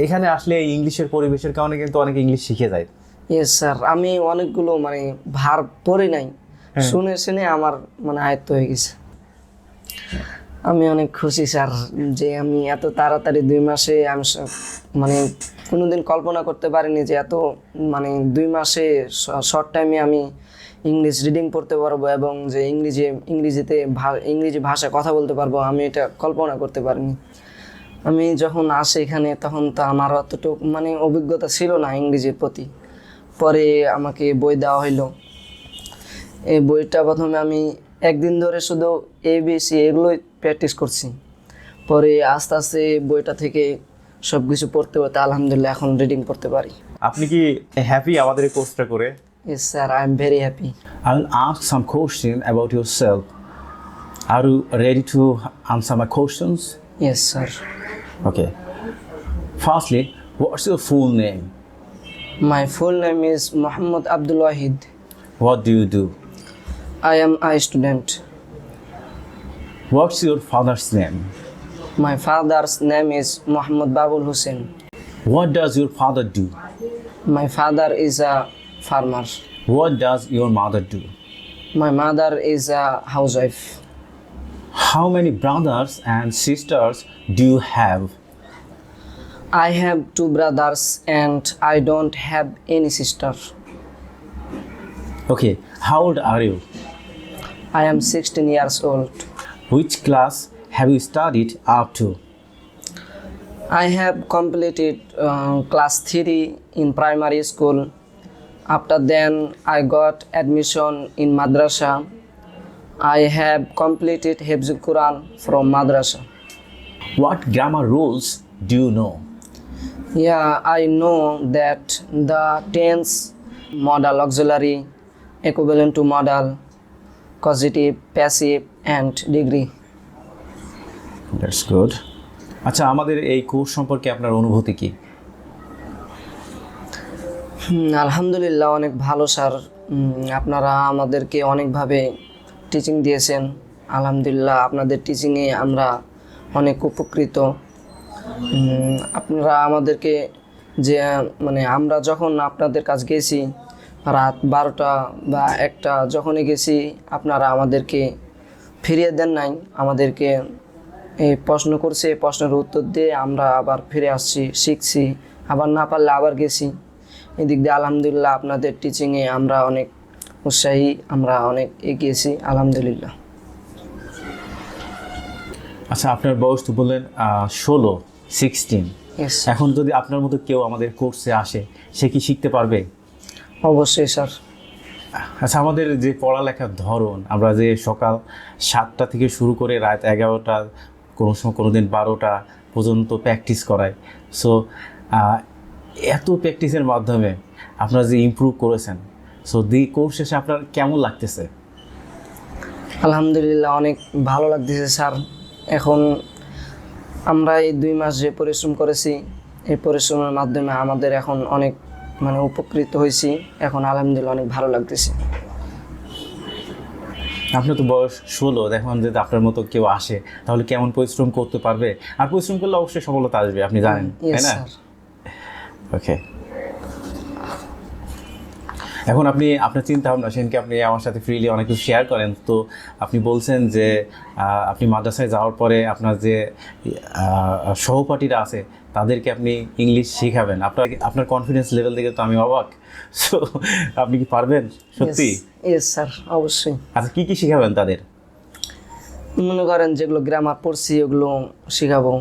এখানে আসলে এই ইংলিশের পরিবেশের কারণে কিন্তু অনেকে ইংলিশ শিখে যায়। ইয়েস স্যার, আমি অনেকগুলো মানে ভার পড়ি নাই, শুনে শুনে আমার মানে আয়ত্ত হয়ে গেছে। আমি অনেক খুশি স্যার যে আমি এত তাড়াতাড়ি 2 মাসে আমি মানে কোনোদিন কল্পনা করতে পারিনি যে এত মানে 2 মাসে শর্ট টাইমে আমি ইংলিশ রিডিং পড়তে পারবো এবং যে ইংরেজি ভাষায় কথা বলতে পারবো, আমি এটা কল্পনা করতে পারিনি। আমি যখন আসি এখানে তখন তো আমার অতটুকু মানে অভিজ্ঞতা ছিল না ইংরেজির প্রতি। পরে আমাকে বই দেওয়া হইলো। এই বইটা প্রথমে আমি একদিন ধরে শুধু ABC এগুলোই প্র্যাকটিস করছি। পরে আস্তে আস্তে বইটা থেকে সব কিছু পড়তে পড়তে আলহামদুলিল্লাহ এখন রিডিং পড়তে পারি। আপনি কি হ্যাপি আমাদের এই কোর্সটা করে? Yes sir, I am very happy. I will ask some question about yourself. Are you ready to answer my questions? Yes sir. Okay. Firstly, what's your full name? My full name is Muhammad Abdul Wahid. What do you do? I am a student. What's your father's name? My father's name is Muhammad Babul Hussain. What does your father do? My father is a farmer. What does your mother do? My mother is a housewife. How many brothers and sisters do you have? I have 2 brothers and I don't have any sister. Okay, how old are you? I am 16 years old. Which class have you studied up to? I have completed class 3 in primary school. After then, I got admission in madrasa. I have completed Hifzul Quran from madrasa. What grammar rules do you know? Yeah, I know that the tense, modal auxiliary, equivalent to modal, causative, passive, and degree. That's good. আচ্ছা, আমাদের এই course সম্পর্কে আপনার অনুভূতি কি? আলহামদুলিল্লাহ অনেক ভালো স্যার। আপনারা আমাদেরকে অনেকভাবে টিচিং দিয়েছেন। আলহামদুলিল্লাহ আপনাদের টিচিংয়ে আমরা অনেক উপকৃত। আপনারা আমাদেরকে যে মানে আমরা যখন আপনাদের কাছে গেছি রাত 12টা বা 1টা যখনই গেছি, আপনারা আমাদেরকে ফিরিয়ে দেন নাই। আমাদেরকে এই প্রশ্ন করছে, এই প্রশ্নের উত্তর দিয়ে আমরা আবার ফিরে আসছি, শিখছি, আবার না পারলে আবার গেছি। এদিক দিয়ে আলহামদুলিল্লাহ আপনাদের টিচিংয়ে আমরা অনেক উৎসাহী, আমরা অনেক এগিয়েছি আলহামদুলিল্লাহ। আচ্ছা, আপনার বয়স তো বললেন 16। Yes, এখন যদি আপনার মতো কেউ আমাদের কোর্সে আসে, সে কি শিখতে পারবে? অবশ্যই স্যার। আচ্ছা, আমাদের যে পড়ালেখার ধরন, আমরা যে সকাল 7টা থেকে শুরু করে রাত 11টা, কোনো দিন 12টা পর্যন্ত প্র্যাকটিস করায়। সো এত প্র্যাকটিসের মাধ্যমে আপনারা যে ইমপ্রুভ করেছেন, সো কোর্স শেষে আপনার কেমন লাগতেছে? আলহামদুলিল্লাহ অনেক ভালো লাগতেছে স্যার। এখন আমরা এই 2 মাস যে পরিশ্রম করেছি, এই পরিশ্রমের মাধ্যমে আমাদের এখন অনেক মানে উপকৃত হয়েছি। এখন আলহামদুলিল্লাহ অনেক ভালো লাগতেছে। আপনার তো বয়স 16, এখন যদি আপনার মতো কেউ আসে তাহলে কেমন পরিশ্রম করতে পারবে? আর পরিশ্রম করলে অবশ্যই সফলতা আসবে, আপনি জানেন, Yes, তাই না? স্যার। ওকে, এখন আপনি আপনার চিন্তা ভাবনা সেদিনকে আপনি আমার সাথে ফ্রিলি অনেক কিছু শেয়ার করেন। তো আপনি বলছেন যে আপনি মাদ্রাসায় যাওয়ার পরে আপনার যে সহপাঠীরা আছে তাদেরকে আপনি ইংলিশ শেখাবেন। আপনার কনফিডেন্স লেভেল দেখে তো আমি অবাক। সো আপনি কি পারবেন সত্যি? Yes, স্যার, অবশ্যই। আচ্ছা, কি কি শেখাবেন তাদের? মনে করেন যেগুলো গ্রামার পড়ছি ওগুলো শেখাবো,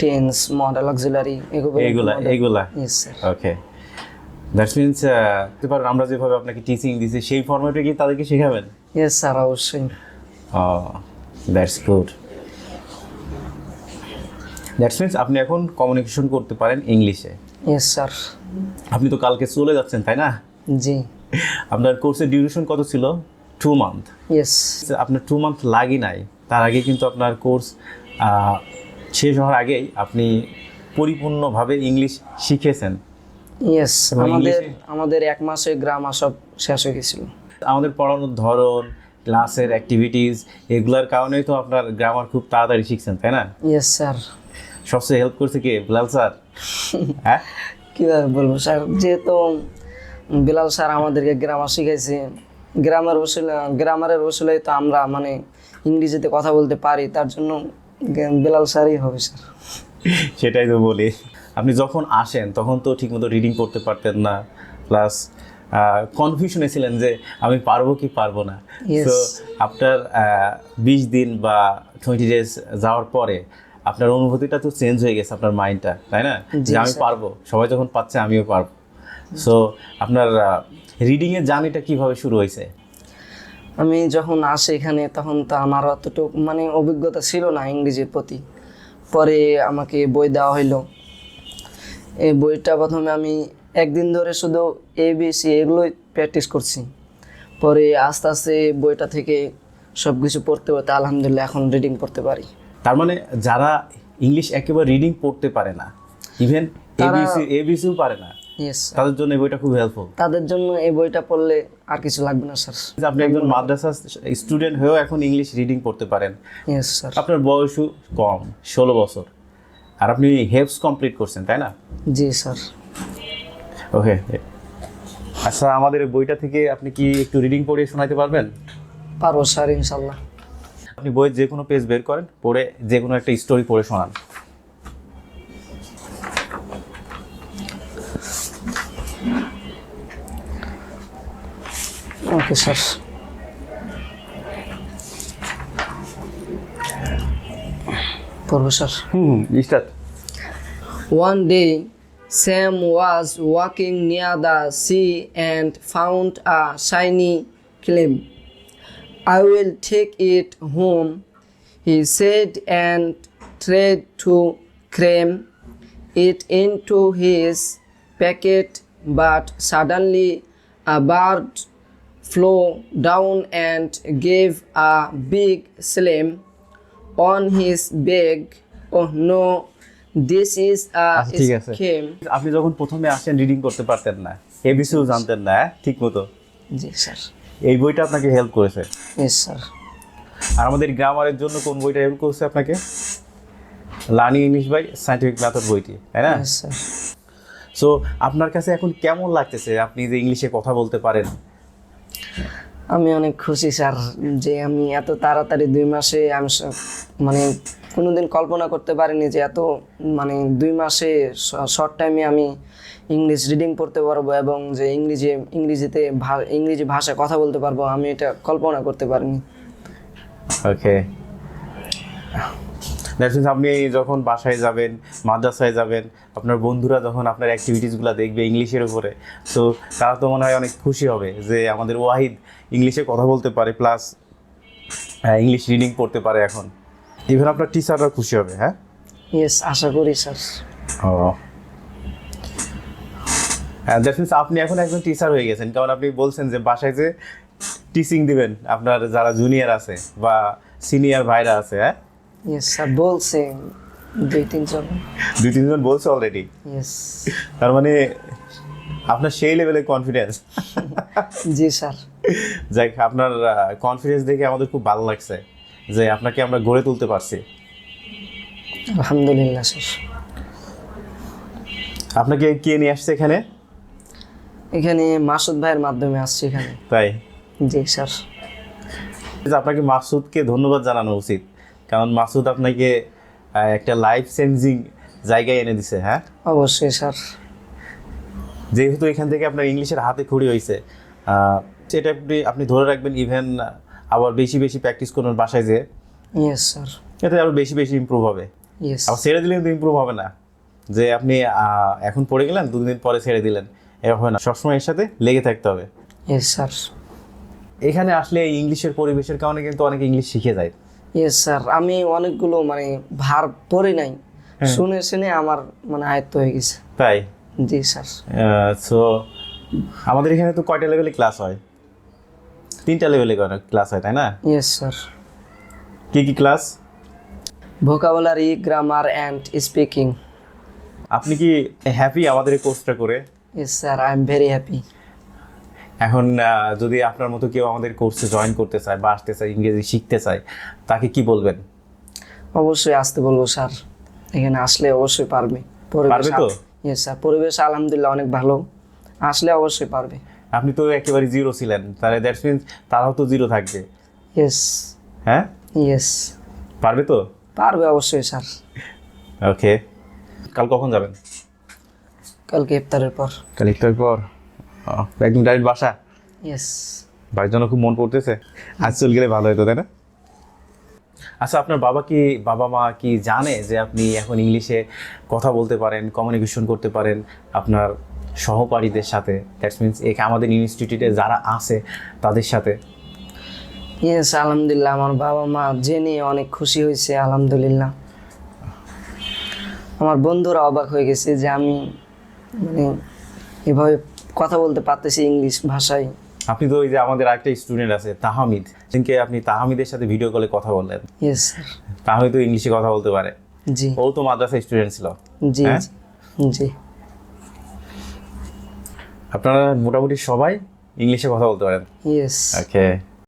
টেন্স, মডেল, অক্সিলারি, এগুলা। Yes, sir. Okay, that's means আমরা যেভাবে আপনাকে টিচিং দিছি সেই ফরম্যাটে কি তাদেরকে শেখাবেন? Yes, স্যার, অবশ্যই। That's good. দ্যাটস মিনস আপনি এখন কমিউনিকেশন করতে পারেন ইংলিশে। Yes, sir. আপনি তো কালকে চলে যাচ্ছেন, তাই না? জি। আপনার কোর্সের ডিউরেশন কত ছিল? 2 মান্থ। Yes, আপনার 2 মান্থ লাগি নাই, তার আগে কিন্তু আপনার কোর্স শেষ হওয়ার আগেই আপনি পরিপূর্ণভাবে ইংলিশ শিখেছেন। yes, আমাদের 1 মাসে গ্রামার সব শেষ হয়ে গেছিল। আমাদের পড়ানোর ধরন, ক্লাসের অ্যাক্টিভিটিস, এগুলোর কারণেই তো আপনার গ্রামার খুব তাড়াতাড়ি শিখছেন, তাই না? Yes, sir. সবচেয়ে হেল্প করছে কে, বিলাল স্যার? হ্যাঁ, কীভাবে বলবো স্যার, যেহেতু বিলাল স্যার আমাদেরকে গ্রামার শিখাইছে, গ্রামারের ওসিলায় তো আমরা মানে ইংরেজিতে কথা বলতে পারি, তার জন্য বিলাল স্যারই হবে স্যার। সেটাই তো বলি। আপনি যখন আসেন তখন তো ঠিকমতো রিডিং করতে পারতেন না, প্লাস কনফিউশনে ছিলেন যে আমি পারবো কি পারবো না। Yes. তো আপনার 20 দিন বা 20 days যাওয়ার পরে আপনার অনুভূতিটা তো চেঞ্জ হয়ে গেছে, আপনার মাইন্ডটা, তাই না? যে আমি পারবো, সবাই যখন পাচ্ছে আমিও পারবো। সো আপনার রিডিংয়ের জার্নিটা কিভাবে শুরু হয়েছে? আমি যখন আসি এখানে তখন তো আমার অতটুকু মানে অভিজ্ঞতা ছিল না ইংরেজির প্রতি। পরে আমাকে বই দেওয়া হইলো। এই বইটা প্রথমে আমি একদিন ধরে শুধু ABC এগুলোই প্র্যাকটিস করছি। পরে আস্তে আস্তে বইটা থেকে সব কিছু পড়তে পড়তে আলহামদুলিল্লাহ এখন রিডিং পড়তে পারি। তার মানে যারা ইংলিশ একেবারে রিডিং পড়তে পারে না, ইভেন এবিসিও পারে না, ইয়েস, তাদের জন্য এই বইটা খুব হেল্পফুল। তাদের জন্য এই বইটা পড়লে আর কিছু লাগবে না স্যার। আপনি একজন মাদ্রাসা স্টুডেন্ট হয়েও এখন ইংলিশ রিডিং পড়তে পারেন। Yes sir. আপনার বয়সও কম, 16 বছর, আর আপনি হেপস কমপ্লিট করছেন, তাই না? জি স্যার। ওকে, আচ্ছা, আমাদের এই বইটা থেকে আপনি কি একটু রিডিং পড়ে শোনাতে পারবেন? পারবো স্যার, ইনশাল্লাহ। আপনি বইয়ের যে কোনো পেজ বের করেন, পড়ে যে কোনো একটা স্টোরি পড়ে শোনান। Okay sir. পড়বো sir. Start. One day, Sam was walking near the sea and found a shiny clam. I will take it home, he said, and tried to cram it into his pocket, but suddenly a bird flew down and gave a big slam on his back. Oh no, this is a ঠিক আছে। scam. আপনি যখন প্রথমে আসেন reading করতে পারতেন না, এবিসিও জানতেন না, ঠিক মতো, জি স্যার। এই বইটা আপনাকে হেল্প করেছে। Yes sir. আর আমাদের গ্রামারের জন্য কোন বইটা হেল্প করছে আপনাকে? Learning English by scientific method বইটি, তাই না? Yes sir. সো আপনার কাছে এখন কেমন লাগতেছে আপনি যে ইংলিশে কথা বলতে পারেন? আমি অনেক খুশি স্যার যে আমি এত তাড়াতাড়ি 2 মাসে আমি মানে কোনোদিন কল্পনা করতে পারিনি যে এত মানে 2 মাসে শর্ট টাইমে আমি ইংলিশ রিডিং পড়তে পারবো এবং যে ইংরেজি ভাষায় কথা বলতে পারবো, আমি এটা কল্পনা করতে পারিনি। ওকে, দ্যাটস মিনস আপনি যখন বাসায় যাবেন, মাদ্রাসায় যাবেন, আপনার বন্ধুরা যখন আপনার অ্যাক্টিভিটিসগুলো দেখবে ইংলিশের উপরে, তো তারা তো মনে হয় অনেক খুশি হবে যে আমাদের ওয়াহিদ ইংলিশে কথা বলতে পারে, প্লাস ইংলিশ রিডিং পড়তে পারে এখন। ইভেন আপনার টিচাররা খুশি হবে। হ্যাঁ, ইয়েস, আশা করি স্যার। ও, দ্যাটস মিনস আপনি এখন একজন টিচার হয়ে গেছেন, কারণ আপনি বলছেন যে বাসায় যে টিচিং দিবেন আপনার যারা জুনিয়র আছে বা সিনিয়র ভাইরা আছে। হ্যাঁ, ইয়েস স্যার, বলছে 2-3 জন বলছে অলরেডি। ইয়েস। তার মানে আপনার সেই লেভেলের কনফিডেন্স। জি স্যার। যাই, আপনার কনফিডেন্স দেখে আমাদের খুব ভালো লাগছে যে আপনাকে আমরা গড়ে তুলতে পারছি। আলহামদুলিল্লাহ স্যার। আপনাকে কে নিয়ে আসছে এখানে? এখানে মাসুদ ভাইয়ের মাধ্যমে আসছি এখানে। তাই? জি স্যার। আপনাকে মাসুদকে ধন্যবাদ জানানো উচিত, কারণ মাসুদ আপনাকে একটা লাইফ চেঞ্জিং জায়গায় এনে দিছে। হ্যাঁ, অবশ্যই স্যার। যেহেতু এখান থেকে আপনার ইংলিশের হাতে খড়ি হয়েছে, সেটা আপনি ধরে রাখবেন। ইভেন আবার বেশি বেশি প্র্যাকটিস করুন বাসায়, যে ইয়েস স্যার। এতে আরও বেশি বেশি ইমপ্রুভ হবে। ইয়েস। আবার ছেড়ে দিলে কিন্তু ইমপ্রুভ হবে না, যে আপনি এখন পড়ে গেলেন 2 দিন পরে ছেড়ে দিলেন, এরকম হয় না। সবসময় এর সাথে লেগে থাকতে হবে। Yes sir. এখানে আসলে এই ইংলিশের পরিবেশের কারণে কিন্তু অনেক ইংলিশ শিখে যায়। ইয়েস স্যার, আমি অনেকগুলো মানে ভার পড়ি নাই, শুনে শুনে আমার মানে আয়ত্ত হয়ে গেছে। তাই? জি স্যার। সো আমাদের এখানে তো কয়টা লেভেলে ক্লাস হয়? 3টা লেভেলে ক্লাস হয়, তাই না? Yes sir. কি কি class? Vocabulary, grammar and speaking. আপনি কি হ্যাপি আমাদের এই কোর্সটা করে? Yes sir, I am very happy. এখন যদি আপনার মতো কেউ আমাদের কোর্সে জয়েন করতে চায় বা আসতে চায়, ইংরেজি শিখতে চায়, তাকে কি বলবেন? অবশ্যই আসতে বলবো স্যার। এখানে আসলে অবশ্যই পারবে। পারবে তো? ইয়েস স্যার, পরিবেশ আলহামদুলিল্লাহ অনেক ভালো, আসলে অবশ্যই পারবে। আপনি তো একেবারে জিরো ছিলেন, তাহলে দ্যাটস মিনস তারাও তো জিরো থাকবে। ইয়েস হ্যাঁ, ইয়েস, পারবে তো? পারবে অবশ্যই স্যার। ওকে, কাল কখন যাবেন? কালকে ইফতারের পর। কাল ইফতার পর একদম ডাইরেক্ট বাসা? ইয়েস। বাড়ির জন্য খুব মন পড়তেছে, আজ চলে গেলে ভালো হতো, তাই না? আচ্ছা, আপনার বাবা মা কি জানে যে আপনি এখন ইংলিশে কথা বলতে পারেন, কমিউনিকেশন করতে পারেন আপনার সহপাঠীদের সাথে, দ্যাটস মিনস আমাদের ইনস্টিটিউটে যারা আছে তাদের সাথে? ইয়েস, আলহামদুলিল্লাহ আমার বাবা মা জেনে অনেক খুশি হয়েছে, আলহামদুলিল্লাহ। আমার বন্ধুরা অবাক হয়ে গেছে যে আমি মানে এভাবে কথা বলতে পারতেছি ইংলিশ ভাষায়। আপনি তো ওই যে আমাদের আরেকটা স্টুডেন্ট আছে তাহমিদ, সেদিনকে আপনি তাহমিদের সাথে ভিডিও কলে কথা বললেন। Yes sir. তাহমিদ তো ইংলিশে কথা বলতে পারে, জি ও তো মাদ্রাসা স্টুডেন্ট ছিল। জি হ্যাঁ? জি। আপনারা মোটামুটি সবাই ইংলিশে কথা বলতে পারেন? ইয়েস। ওকে।